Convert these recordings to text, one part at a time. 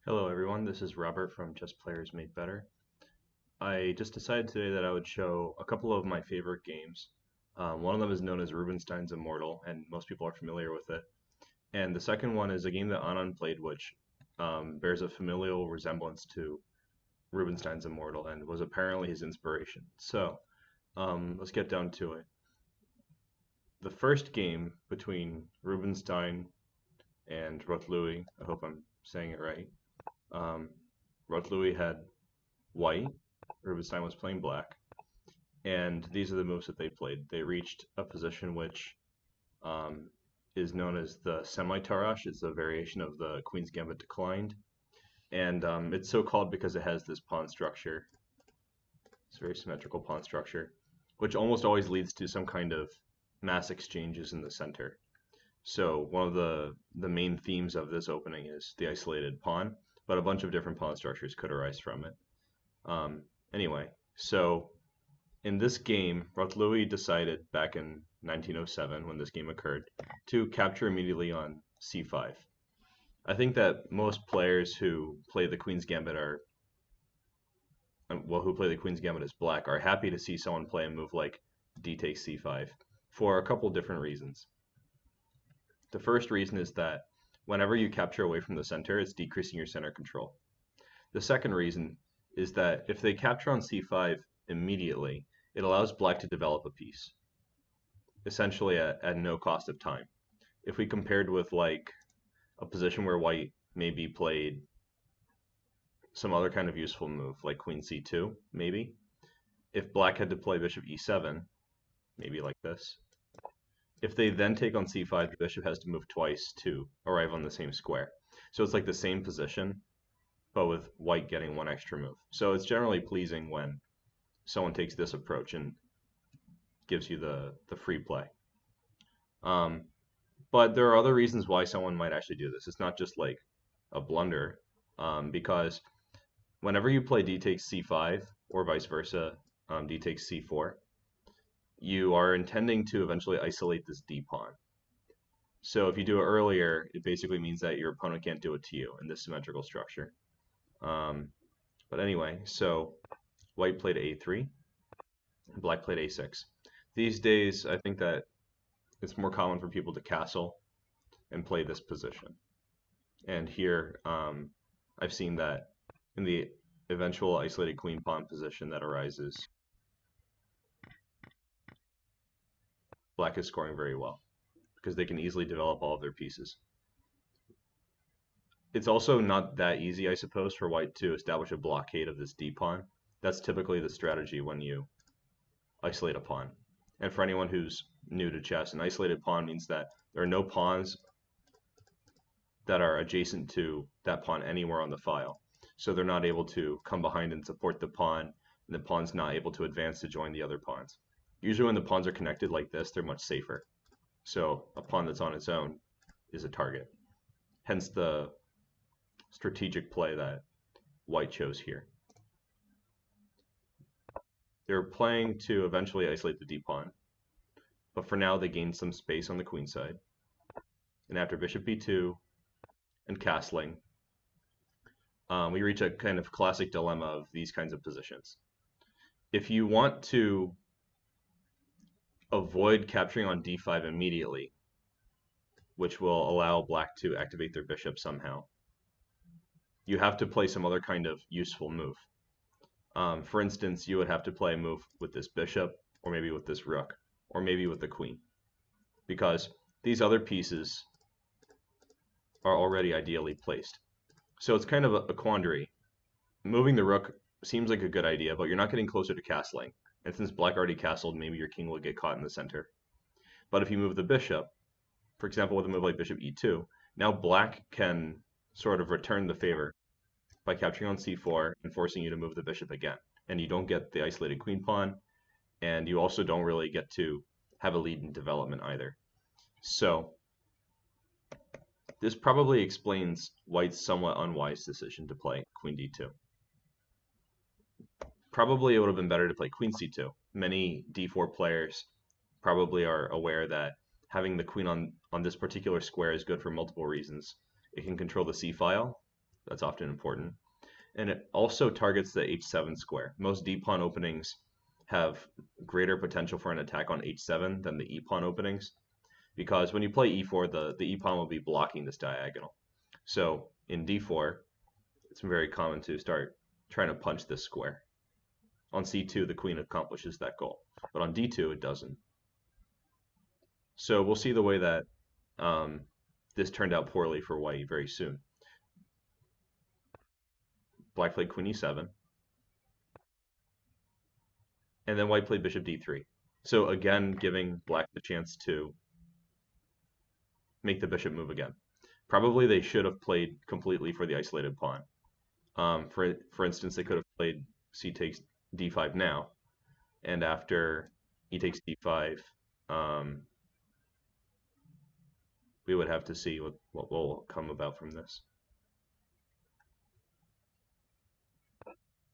Hello everyone, this is Robert from Just Players Made Better. I just decided today that I would show a couple of my favorite games. One of them is known as Rubinstein's Immortal, and most people are familiar with it. And the second one is a game that Anand played, which bears a familial resemblance to Rubinstein's Immortal and was apparently his inspiration. So let's get down to it. The first game between Rubinstein and Roth-Louis, I hope I'm saying it right. Um, Roth-Louis had white, Rubinstein was playing black, and these are the moves that they played. They reached a position which um, is known as the semi-Tarash. It's a variation of the Queen's Gambit declined, and it's so called because it has this pawn structure. It's a very symmetrical pawn structure, which almost always leads to some kind of mass exchanges in the center. So one of the main themes of this opening is the isolated pawn, but a bunch of different pawn structures could arise from it. Anyway, so in this game, Roth-Louis decided back in 1907, when this game occurred, to capture immediately on c5. I think that most players who play the Queen's Gambit who play the Queen's Gambit as black are happy to see someone play a move like d takes c5 for a couple different reasons. The first reason is that whenever you capture away from the center, it's decreasing your center control. The second reason is that if they capture on c5 immediately, it allows black to develop a piece, essentially at no cost of time. If we compared with like a position where white maybe played some other kind of useful move, like queen c2, maybe, if black had to play bishop e7, maybe like this, if they then take on c5, the bishop has to move twice to arrive on the same square. So it's like the same position, but with white getting one extra move. So it's generally pleasing when someone takes this approach and gives you the free play. But there are other reasons why someone might actually do this. It's not just like a blunder, because whenever you play d takes c5 or vice versa, d takes c4, you are intending to eventually isolate this d pawn. So if you do it earlier, it basically means that your opponent can't do it to you in this symmetrical structure. But anyway, so white played a3, black played a6. These days, I think that it's more common for people to castle and play this position. And here, I've seen that in the eventual isolated queen pawn position that arises, black is scoring very well because they can easily develop all of their pieces. It's also not that easy, I suppose, for white to establish a blockade of this d pawn. That's typically the strategy when you isolate a pawn. And for anyone who's new to chess, an isolated pawn means that there are no pawns that are adjacent to that pawn anywhere on the file. So they're not able to come behind and support the pawn, and the pawn's not able to advance to join the other pawns. Usually when the pawns are connected like this, they're much safer. So a pawn that's on its own is a target. Hence the strategic play that white chose here. They're playing to eventually isolate the d pawn, but for now they gain some space on the queen side. And after bishop b2 and castling, we reach a kind of classic dilemma of these kinds of positions. If you want to avoid capturing on d5 immediately, which will allow black to activate their bishop somehow, you have to play some other kind of useful move. For instance, you would have to play a move with this bishop, or maybe with this rook, or maybe with the queen, because these other pieces are already ideally placed. So it's kind of a quandary. Moving the rook seems like a good idea, but you're not getting closer to castling. And since black already castled, maybe your king will get caught in the center. But if you move the bishop, for example, with a move like bishop e2, now black can sort of return the favor by capturing on c4 and forcing you to move the bishop again. And you don't get the isolated queen pawn, and you also don't really get to have a lead in development either. So this probably explains white's somewhat unwise decision to play queen d2. Probably it would have been better to play queen c2. Many d4 players probably are aware that having the queen on this particular square is good for multiple reasons. It can control the c file, That's often important. And it also targets the h7 square. Most d-pawn openings have greater potential for an attack on h7 than the e-pawn openings, because when you play e4, the e-pawn will be blocking this diagonal. So in d4, it's very common to start trying to punch this square. On c2, the queen accomplishes that goal, but on d2, it doesn't. So we'll see the way that this turned out poorly for white very soon. Black played queen e7, and then white played bishop d3. So again, giving black the chance to make the bishop move again. Probably they should have played completely for the isolated pawn. For instance, they could have played c takes d5 now, and after e takes d5, we would have to see what will come about from this.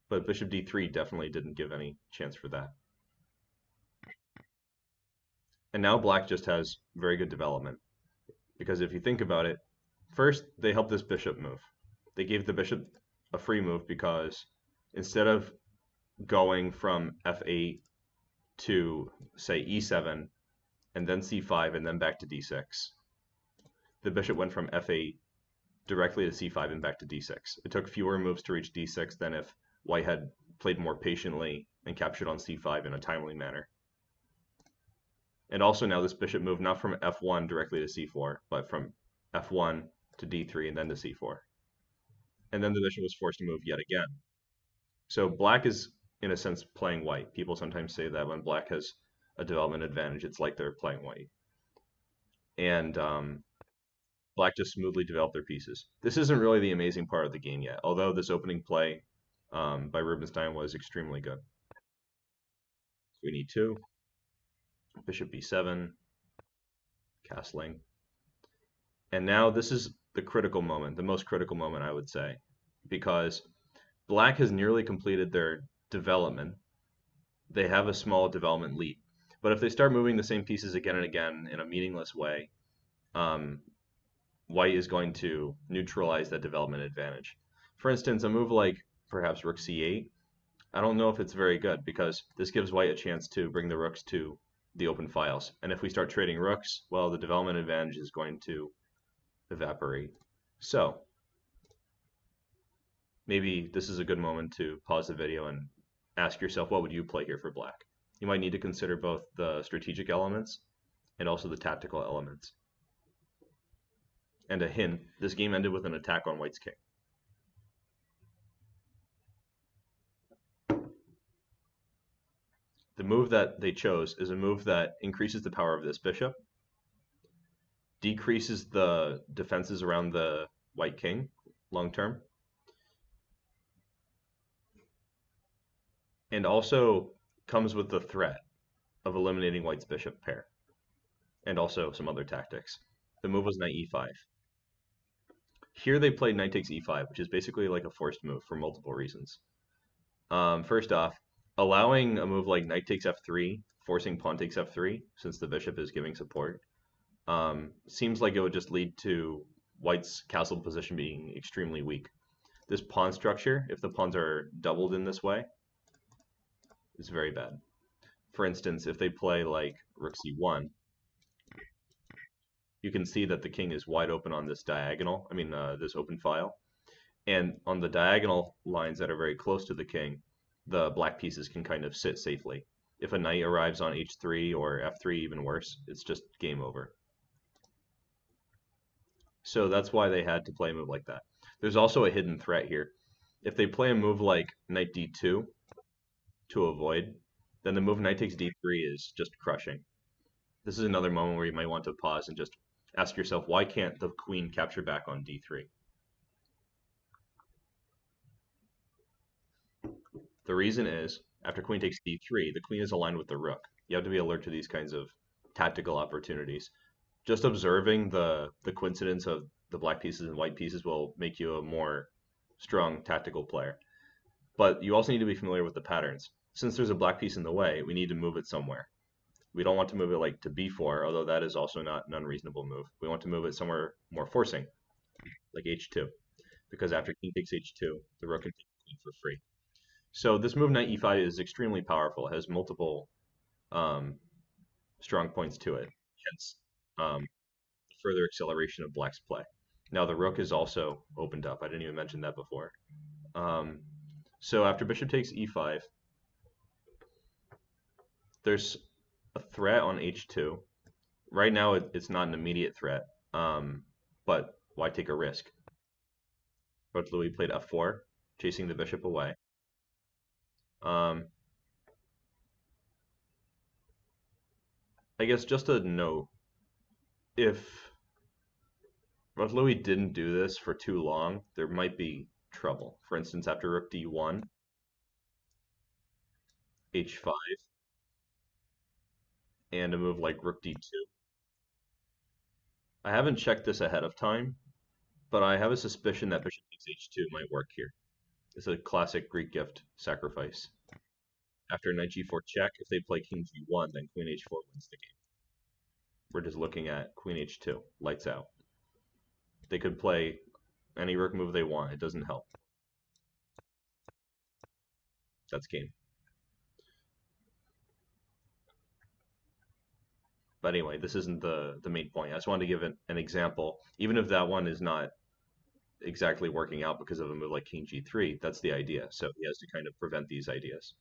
But bishop d3 definitely didn't give any chance for that. And now black just has very good development. Because if you think about it, first they helped this bishop move. They gave the bishop a free move because instead of going from f8 to, say, e7, and then c5, and then back to d6, the bishop went from f8 directly to c5 and back to d6. It took fewer moves to reach d6 than if white had played more patiently and captured on c5 in a timely manner. And also now this bishop moved not from f1 directly to c4, but from f1 to d3 and then to c4. And then the bishop was forced to move yet again. So black is, in a sense, playing white. People sometimes say that when black has a development advantage, it's like they're playing white. And black just smoothly developed their pieces. This isn't really the amazing part of the game yet, although this opening play by Rubinstein was extremely good. Queen e2, bishop b7, castling. And now this is the critical moment, the most critical moment, I would say, because black has nearly completed their development. They have a small development lead. But if they start moving the same pieces again and again in a meaningless way, white is going to neutralize that development advantage. For instance, a move like perhaps rook c8, I don't know if it's very good because this gives white a chance to bring the rooks to the open files. And if we start trading rooks, well, the development advantage is going to evaporate. So maybe this is a good moment to pause the video and ask yourself, what would you play here for black? You might need to consider both the strategic elements and also the tactical elements. And a hint, this game ended with an attack on white's king. The move that they chose is a move that increases the power of this bishop, decreases the defenses around the white king long term, and also comes with the threat of eliminating white's bishop pair, and also some other tactics. The move was knight e5. Here they played knight takes e5, which is basically like a forced move for multiple reasons. First off, allowing a move like knight takes f3, forcing pawn takes f3, since the bishop is giving support, seems like it would just lead to white's castle position being extremely weak. This pawn structure, if the pawns are doubled in this way, is very bad. For instance, if they play like rook c1, you can see that the king is wide open on this diagonal, this open file. And on the diagonal lines that are very close to the king, the black pieces can kind of sit safely. If a knight arrives on h3 or f3, even worse, it's just game over. So that's why they had to play a move like that. There's also a hidden threat here. If they play a move like knight d2 to avoid, then the move knight takes d3 is just crushing. This is another moment where you might want to pause and just ask yourself, why can't the queen capture back on d3? The reason is, after queen takes d3, the queen is aligned with the rook. You have to be alert to these kinds of tactical opportunities. Just observing the coincidence of the black pieces and white pieces will make you a more strong tactical player. But you also need to be familiar with the patterns. Since there's a black piece in the way, we need to move it somewhere. We don't want to move it like to b4, although that is also not an unreasonable move. We want to move it somewhere more forcing, like h2. because after king takes h2, the rook can take the queen for free. So this move knight e5 is extremely powerful. It has multiple um, strong points to it. Hence, um, further acceleration of black's play. Now the rook is also opened up. I didn't even mention that before. Um, so after bishop takes e5, there's a threat on h2. Right now it's not an immediate threat, but why take a risk? But Louis played f4, chasing the bishop away. Um, I guess just a note, if Louis didn't do this for too long, there might be trouble. For instance, after rook d1, h5, and a move like rook d2. I haven't checked this ahead of time, but I have a suspicion that bishop takes h2 might work here. It's a classic Greek gift sacrifice. After knight g4 check, if they play king g1, then queen h4 wins the game. We're just looking at queen h2, lights out. They could play any rook move they want, it doesn't help. That's game. But anyway, this isn't the main point. I just wanted to give an example. Even if that one is not exactly working out because of a move like king g3, that's the idea. So he has to kind of prevent these ideas.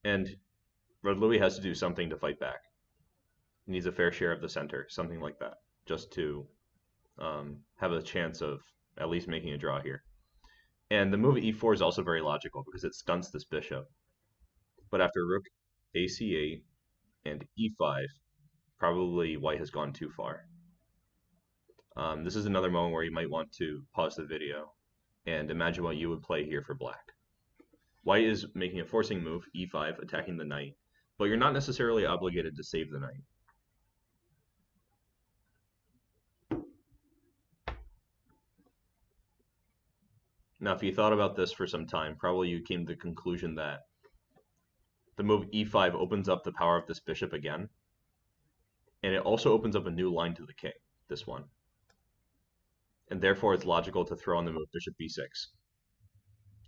And Red Louis has to do something to fight back. He needs a fair share of the center, something like that, just to have a chance of at least making a draw here. And the move e4 is also very logical because it stunts this bishop. But after rook ac8 and e5, probably white has gone too far. This is another moment where you might want to pause the video and imagine what you would play here for black. White is making a forcing move, e5, attacking the knight, but you're not necessarily obligated to save the knight. Now, if you thought about this for some time, probably you came to the conclusion that the move e5 opens up the power of this bishop again, and it also opens up a new line to the king, this one. And therefore, it's logical to throw on the move bishop b6.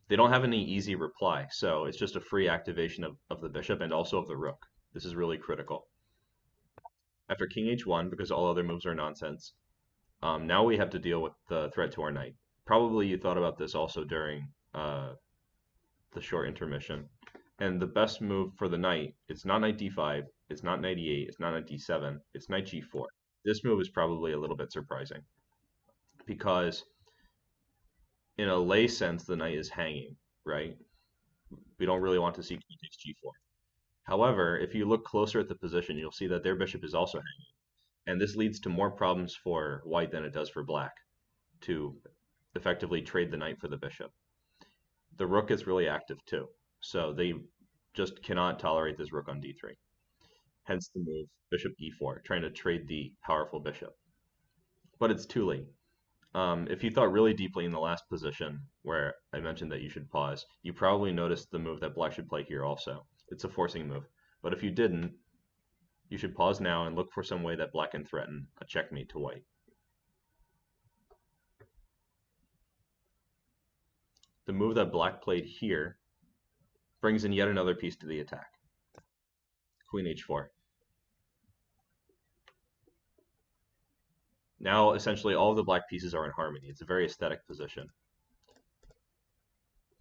They don't have any easy reply, so it's just a free activation of the bishop and also of the rook. This is really critical. After king h1, because all other moves are nonsense, now we have to deal with the threat to our knight. Probably you thought about this also during the short intermission. And the best move for the knight, it's not knight d5, it's not knight e8, it's not knight d7, it's knight g4. This move is probably a little bit surprising because in a lay sense, the knight is hanging, right? We don't really want to see queen takes g4. However, if you look closer at the position, you'll see that their bishop is also hanging. And this leads to more problems for white than it does for black to effectively trade the knight for the bishop. The rook is really active too, so they just cannot tolerate this rook on d3. Hence the move bishop e4, trying to trade the powerful bishop. But it's too late. If you thought really deeply in the last position, where I mentioned that you should pause, you probably noticed the move that black should play here also. It's a forcing move. But if you didn't, you should pause now and look for some way that black can threaten a checkmate to white. The move that black played here brings in yet another piece to the attack. Queen h4. Now, essentially, all of the black pieces are in harmony. It's a very aesthetic position.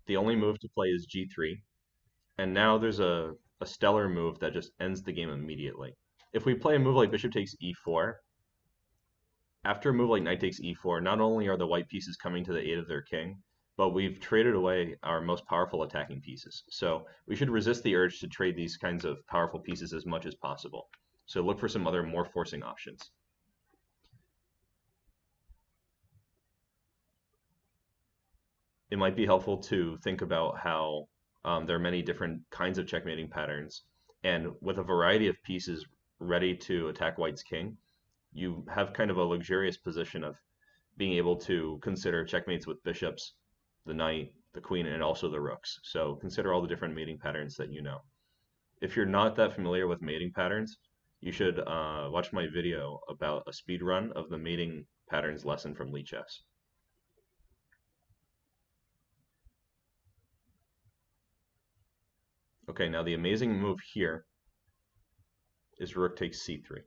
The only move to play is g3, and now there's a stellar move that just ends the game immediately. If we play a move like bishop takes e4, after a move like knight takes e4, not only are the white pieces coming to the aid of their king, but we've traded away our most powerful attacking pieces. So we should resist the urge to trade these kinds of powerful pieces as much as possible. So look for some other more forcing options. It might be helpful to think about how there are many different kinds of checkmating patterns, and with a variety of pieces ready to attack white's king, you have kind of a luxurious position of being able to consider checkmates with bishops, the knight, the queen, and also the rooks. So consider all the different mating patterns that you know. If you're not that familiar with mating patterns, you should watch my video about a speed run of the mating patterns lesson from Lichess. Okay, now the amazing move here is rook takes c3.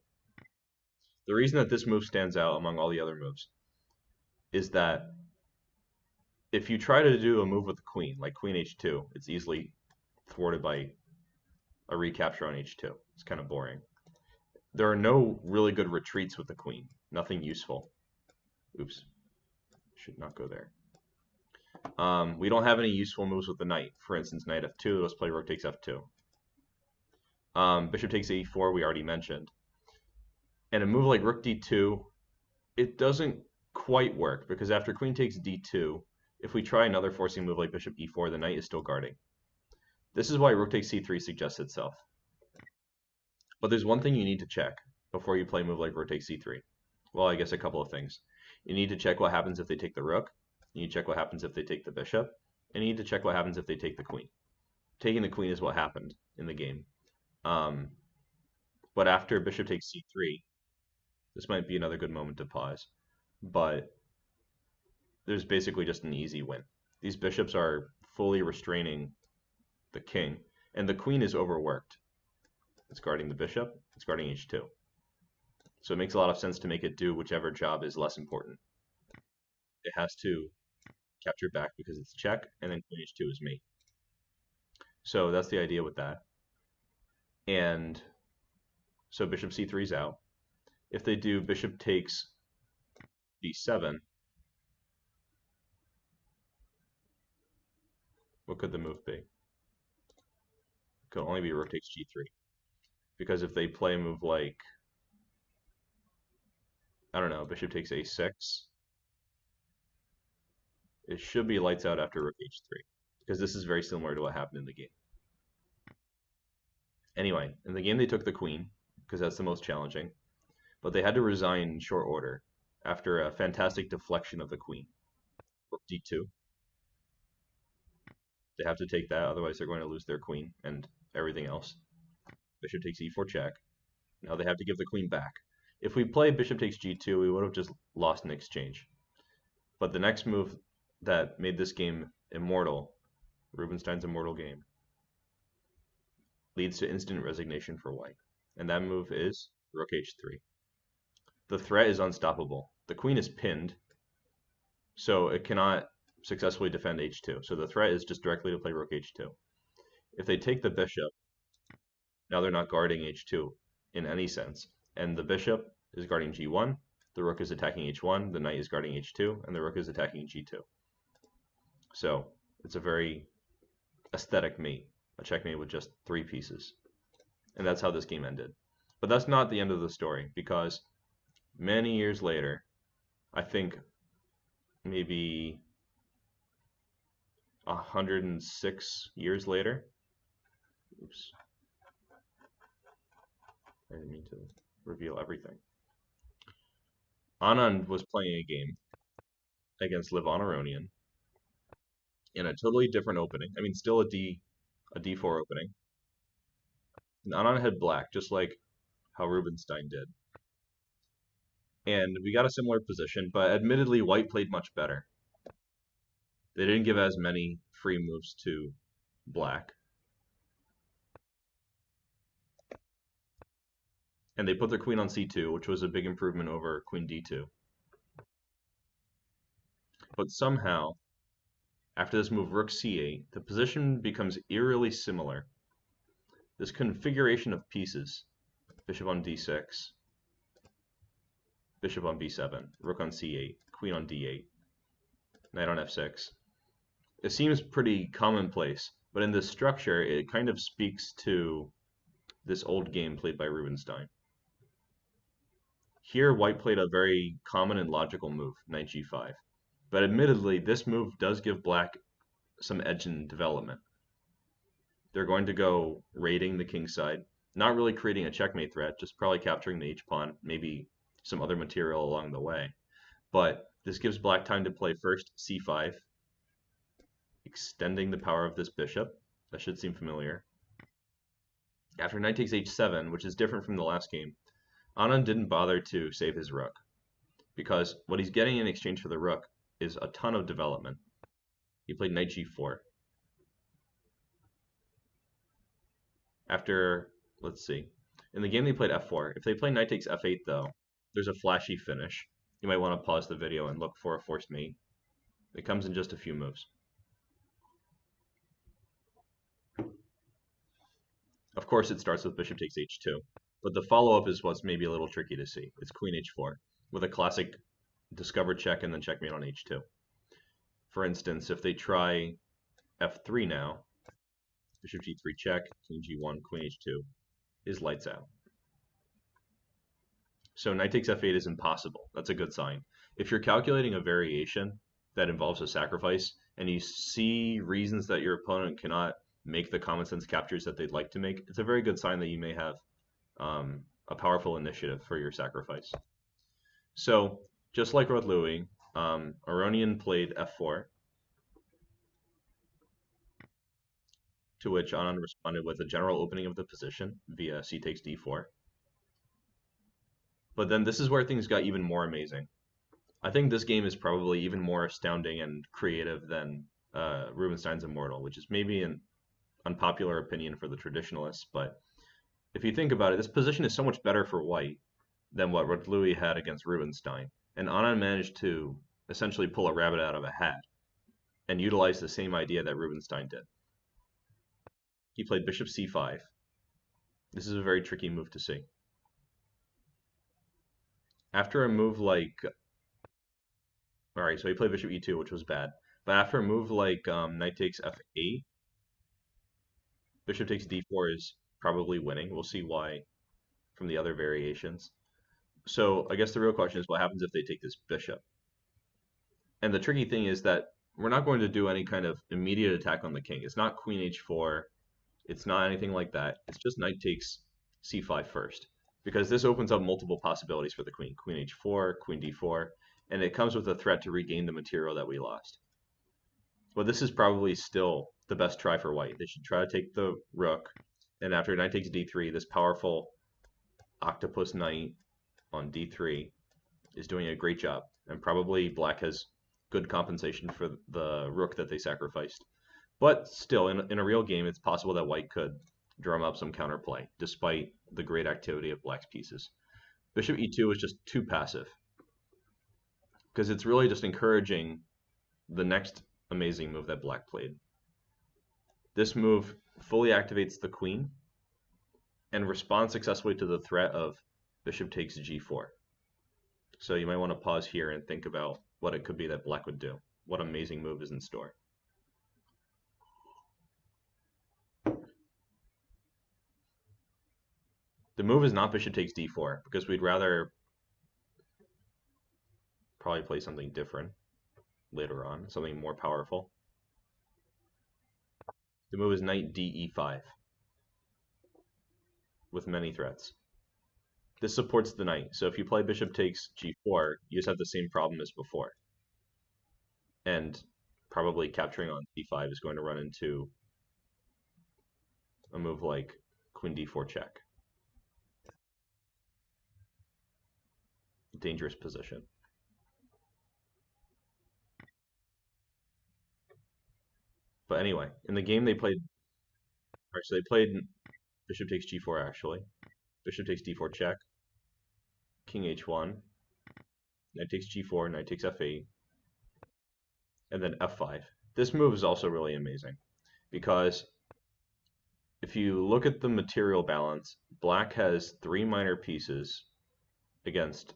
The reason that this move stands out among all the other moves is that if you try to do a move with the queen, like queen h2, it's easily thwarted by a recapture on h2. It's kind of boring. There are no really good retreats with the queen. Nothing useful. Oops. Should not go there. We don't have any useful moves with the knight. For instance, knight f2. Let's play rook takes f2. Bishop takes e4, we already mentioned. And a move like rook d2, it doesn't quite work, because after queen takes d2, if we try another forcing move like bishop e4, the knight is still guarding. This is why rook takes c3 suggests itself. But there's one thing you need to check before you play a move like rook takes c3. Well, I guess a couple of things. You need to check what happens if they take the rook. You need to check what happens if they take the bishop. And you need to check what happens if they take the queen. Taking the queen is what happened in the game. But after bishop takes c3, this might be another good moment to pause. But there's basically just an easy win. These bishops are fully restraining the king, and the queen is overworked. It's guarding the bishop, it's guarding h2. So it makes a lot of sense to make it do whichever job is less important. It has to capture back because it's check, and then queen h2 is mate. So that's the idea with that. And so bishop c3 is out. If they do bishop takes b7, what could the move be? It could only be rook takes g3. Because if they play a move like, I don't know, bishop takes a6, it should be lights out after rook h3. Because this is very similar to what happened in the game. Anyway, in the game they took the queen, because that's the most challenging. But they had to resign in short order after a fantastic deflection of the queen. Rook d2. They have to take that, otherwise they're going to lose their queen and everything else. Bishop takes e4 check. Now they have to give the queen back. If we play bishop takes g2, we would have just lost an exchange. But the next move that made this game immortal, Rubinstein's immortal game, leads to instant resignation for white. And that move is rook h3. The threat is unstoppable. The queen is pinned, so it cannot successfully defend h2. So the threat is just directly to play rook h2. If they take the bishop, now they're not guarding h2 in any sense. And the bishop is guarding g1, the rook is attacking h1, the knight is guarding h2, and the rook is attacking g2. So it's a very aesthetic mate, a checkmate with just 3 pieces. And that's how this game ended. But that's not the end of the story, because many years later, I think maybe 106 years later, oops, I didn't mean to reveal everything. Anand was playing a game against Levon Aronian in a totally different opening. I mean, still a d4 opening. And Anand had black, just like how Rubinstein did. And we got a similar position, but admittedly, white played much better. They didn't give as many free moves to black. And they put their queen on c2, which was a big improvement over queen d2. But somehow, after this move rook c8, the position becomes eerily similar. This configuration of pieces, bishop on d6, bishop on b7, rook on c8, queen on d8, knight on f6. It seems pretty commonplace, but in this structure, it kind of speaks to this old game played by Rubinstein. Here, white played a very common and logical move, knight g5. But admittedly, this move does give black some edge in development. They're going to go raiding the king side, not really creating a checkmate threat, just probably capturing the h-pawn, maybe some other material along the way. But this gives black time to play first c5, extending the power of this bishop. That should seem familiar. After knight takes h7, which is different from the last game, Anand didn't bother to save his rook, because what he's getting in exchange for the rook is a ton of development. He played knight g4. After, let's see, in the game they played f4. If they play knight takes f8 though, there's a flashy finish. You might want to pause the video and look for a forced mate. It comes in just a few moves. Of course it starts with bishop takes h2, but the follow-up is what's maybe a little tricky to see. It's queen h4 with a classic discover check and then checkmate on h2. For instance, if they try f3 now, bishop g3 check, king g1, queen h2 is lights out. So knight takes f8 is impossible. That's a good sign. If you're calculating a variation that involves a sacrifice and you see reasons that your opponent cannot make the common sense captures that they'd like to make, it's a very good sign that you may have a powerful initiative for your sacrifice. So just like with Louis, Aronian played f4, to which Anand responded with a general opening of the position via c takes d4. But then this is where things got even more amazing. I think this game is probably even more astounding and creative than Rubinstein's Immortal, which is maybe an unpopular opinion for the traditionalists. But if you think about it, this position is so much better for white than what Louis had against Rubinstein. And Anand managed to essentially pull a rabbit out of a hat and utilize the same idea that Rubinstein did. He played bishop c5. This is a very tricky move to see. After a move like, all right, so he played bishop e2, which was bad. But after a move like knight takes f8, bishop takes d4 is probably winning. We'll see why from the other variations. So I guess the real question is what happens if they take this bishop? And the tricky thing is that we're not going to do any kind of immediate attack on the king. It's not queen h4. It's not anything like that. It's just knight takes c5 first, because this opens up multiple possibilities for the queen. Queen h4, queen d4, and it comes with a threat to regain the material that we lost. But this is probably still the best try for white. They should try to take the rook, and after knight takes d3, this powerful octopus knight on d3 is doing a great job, and probably black has good compensation for the rook that they sacrificed. But still, in a real game, it's possible that white could drum up some counterplay, despite the great activity of black's pieces. Bishop e2 is just too passive, because it's really just encouraging the next amazing move that black played. This move fully activates the queen and responds successfully to the threat of bishop takes g4. So you might want to pause here and think about what it could be that black would do. What amazing move is in store. The move is not bishop takes d4, because we'd rather probably play something different later on, something more powerful. The move is knight de5 with many threats. This supports the knight, so if you play bishop takes g4, you just have the same problem as before. And probably capturing on d5 is going to run into a move like queen d4 check. Dangerous position. But anyway, in the game they played, so they played bishop takes g4 actually. Bishop takes d4 check, king h1, knight takes g4, knight takes f8, and then f5. This move is also really amazing, because if you look at the material balance, black has 3 minor pieces against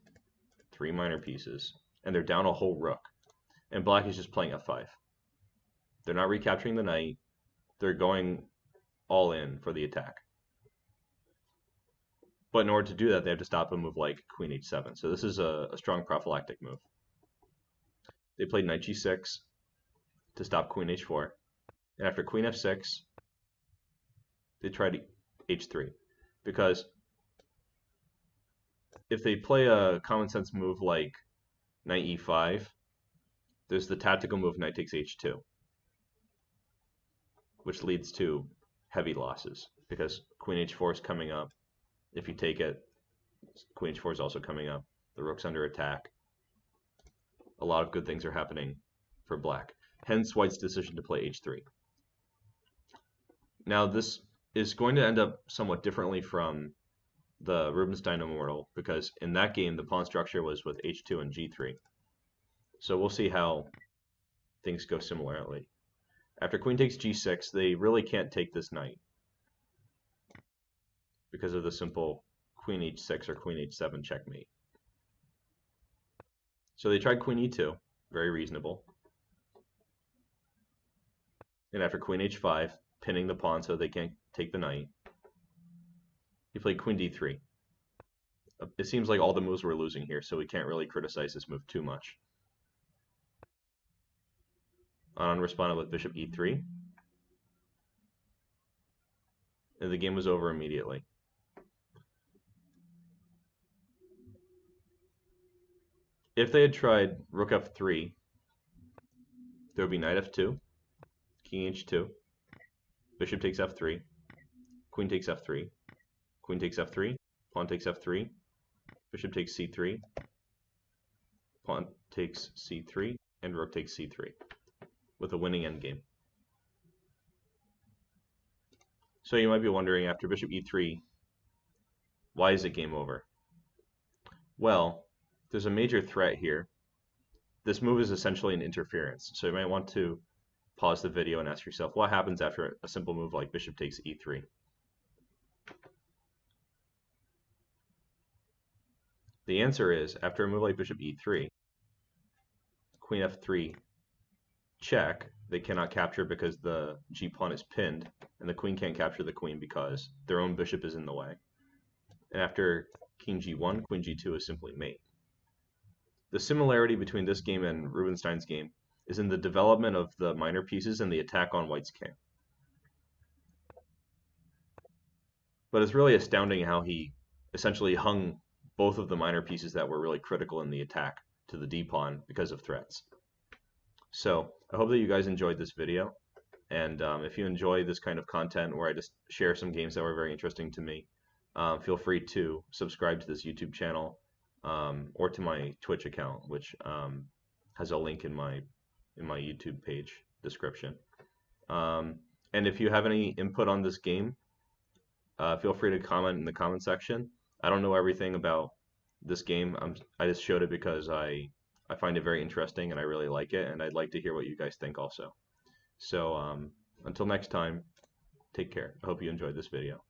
3 minor pieces, and they're down a whole rook, and black is just playing f5. They're not recapturing the knight, they're going all in for the attack. But in order to do that, they have to stop a move like queen h7. So this is a strong prophylactic move. They played knight g6 to stop queen h4. And after queen f6, they tried h3. Because if they play a common sense move like knight e5, there's the tactical move knight takes h2, which leads to heavy losses, because queen h4 is coming up. If you take it, queen h4 is also coming up. The rook's under attack. a lot of good things are happening for black. Hence white's decision to play h3. Now this is going to end up somewhat differently from the Rubinstein Immortal, because in that game the pawn structure was with h2 and g3. So we'll see how things go similarly. After queen takes g6, they really can't take this knight because of the simple queen h6 or queen h7 checkmate. So they tried queen e2, very reasonable. And after queen h5, pinning the pawn so they can't take the knight, he played queen d3. It seems like all the moves we're losing here, so we can't really criticize this move too much. Anand responded with bishop e3, and the game was over immediately. If they had tried rook f3, there would be knight f2, king h2, bishop takes f3, queen takes f3, queen takes f3, pawn takes f3, bishop takes c3, pawn takes c3, and rook takes c3, with a winning endgame. So you might be wondering, after bishop e3, why is it game over? Well, there's a major threat here. This move is essentially an interference, so you might want to pause the video and ask yourself, what happens after a simple move like bishop takes e3? The answer is, after a move like bishop e3, queen f3 check, they cannot capture because the g-pawn is pinned, and the queen can't capture the queen because their own bishop is in the way. And after king g1, queen g2 is simply mate. The similarity between this game and Rubinstein's game is in the development of the minor pieces and the attack on white's king. But it's really astounding how he essentially hung both of the minor pieces that were really critical in the attack to the d-pawn because of threats. So I hope that you guys enjoyed this video, and if you enjoy this kind of content where I just share some games that were very interesting to me, feel free to subscribe to this YouTube channel or to my Twitch account, which has a link in my YouTube page description. And if you have any input on this game, feel free to comment in the comment section. I don't know everything about this game. I just showed it because I find it very interesting and I really like it, and I'd like to hear what you guys think also. So until next time, take care. I hope you enjoyed this video.